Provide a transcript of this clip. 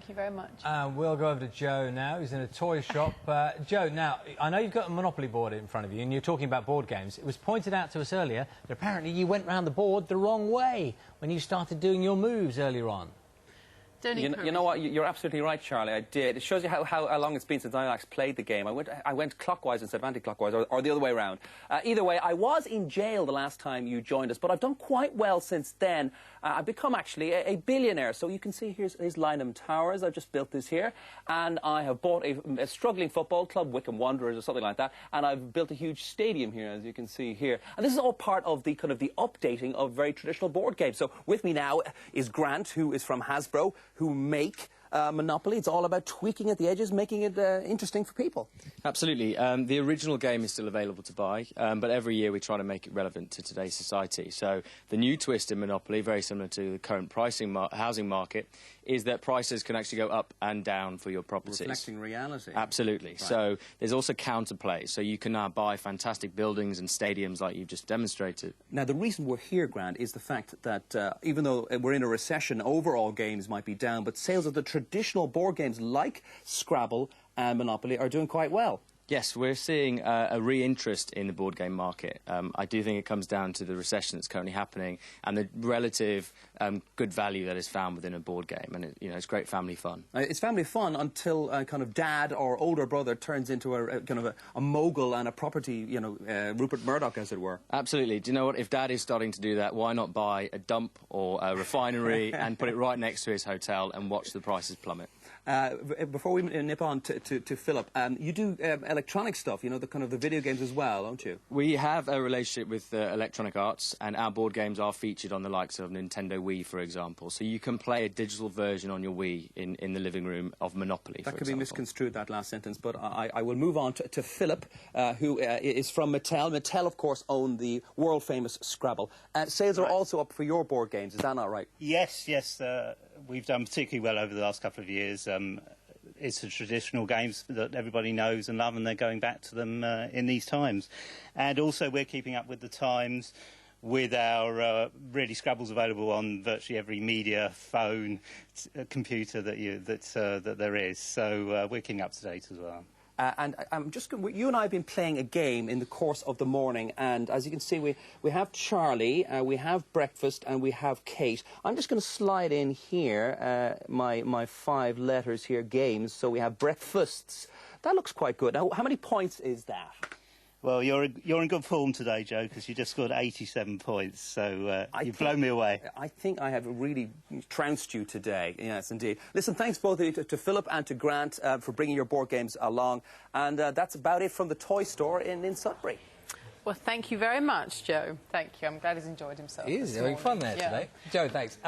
Thank you very much. We'll go over to Joe now, who's in a toy shop. Joe, now, I know you've got a Monopoly board in front of you, and you're talking about board games. It was pointed out to us earlier that apparently you went round the board the wrong way when you started doing your moves earlier on. You know what? You're absolutely right, Charlie. I did. It shows you how long it's been since I actually played the game. I went clockwise instead of anti-clockwise, or the other way around. Either way, I was in jail the last time you joined us, but I've done quite well since then. I've become actually a billionaire. So you can see here's Lynham Towers. I've just built this here, and I have bought a struggling football club, Wycombe Wanderers or something like that, and I've built a huge stadium here, as you can see here. And this is all part of the updating of very traditional board games. So with me now is Grant, who is from Hasbro, who make Monopoly. It's all about tweaking at the edges, making it interesting for people. Absolutely. The original game is still available to buy, but every year we try to make it relevant to today's society. So the new twist in Monopoly, very similar to the current housing market, is that prices can actually go up and down for your properties. Reflecting reality. Absolutely. Right. So there's also counterplay. So you can now buy fantastic buildings and stadiums like you've just demonstrated. Now, the reason we're here, Grant, is the fact that even though we're in a recession, overall games might be down, but sales of the traditional board games like Scrabble and Monopoly are doing quite well. Yes, we're seeing a re-interest in the board game market. I do think it comes down to the recession that's currently happening and the relative good value that is found within a board game. And it's great family fun. It's family fun until kind of dad or older brother turns into a mogul and a property, Rupert Murdoch, as it were. Absolutely. Do you know what? If dad is starting to do that, why not buy a dump or a refinery and put it right next to his hotel and watch the prices plummet? Before we nip on to Philip, you do electronic stuff, the video games as well, don't you? We have a relationship with Electronic Arts, and our board games are featured on the likes of Nintendo Wii, for example. So you can play a digital version on your Wii in the living room of Monopoly, That could be misconstrued, that last sentence, but I will move on to Philip, who is from Mattel. Mattel, of course, own the world-famous Scrabble. Sales are also up for your board games, is that not right? Yes. We've done particularly well over the last couple of years. It's the traditional games that everybody knows and love, and they're going back to them in these times. And also we're keeping up with the times with our really Scrabble's available on virtually every media, phone, computer that there is. So we're keeping up to date as well. And you and I have been playing a game in the course of the morning, and as you can see, we have Charlie, we have Breakfast, and we have Kate. I'm just going to slide in here my 5 letters here, games. So we have Breakfasts. That looks quite good. Now, how many points is that? Well, you're in good form today, Joe, because you just scored 87 points, so you've blown me away. I think I have really trounced you today, yes, indeed. Listen, thanks both of you, to Philip and to Grant, for bringing your board games along. And that's about it from the toy store in Sudbury. Well, thank you very much, Joe. Thank you. I'm glad he's enjoyed himself. He is having fun there today. Joe, thanks.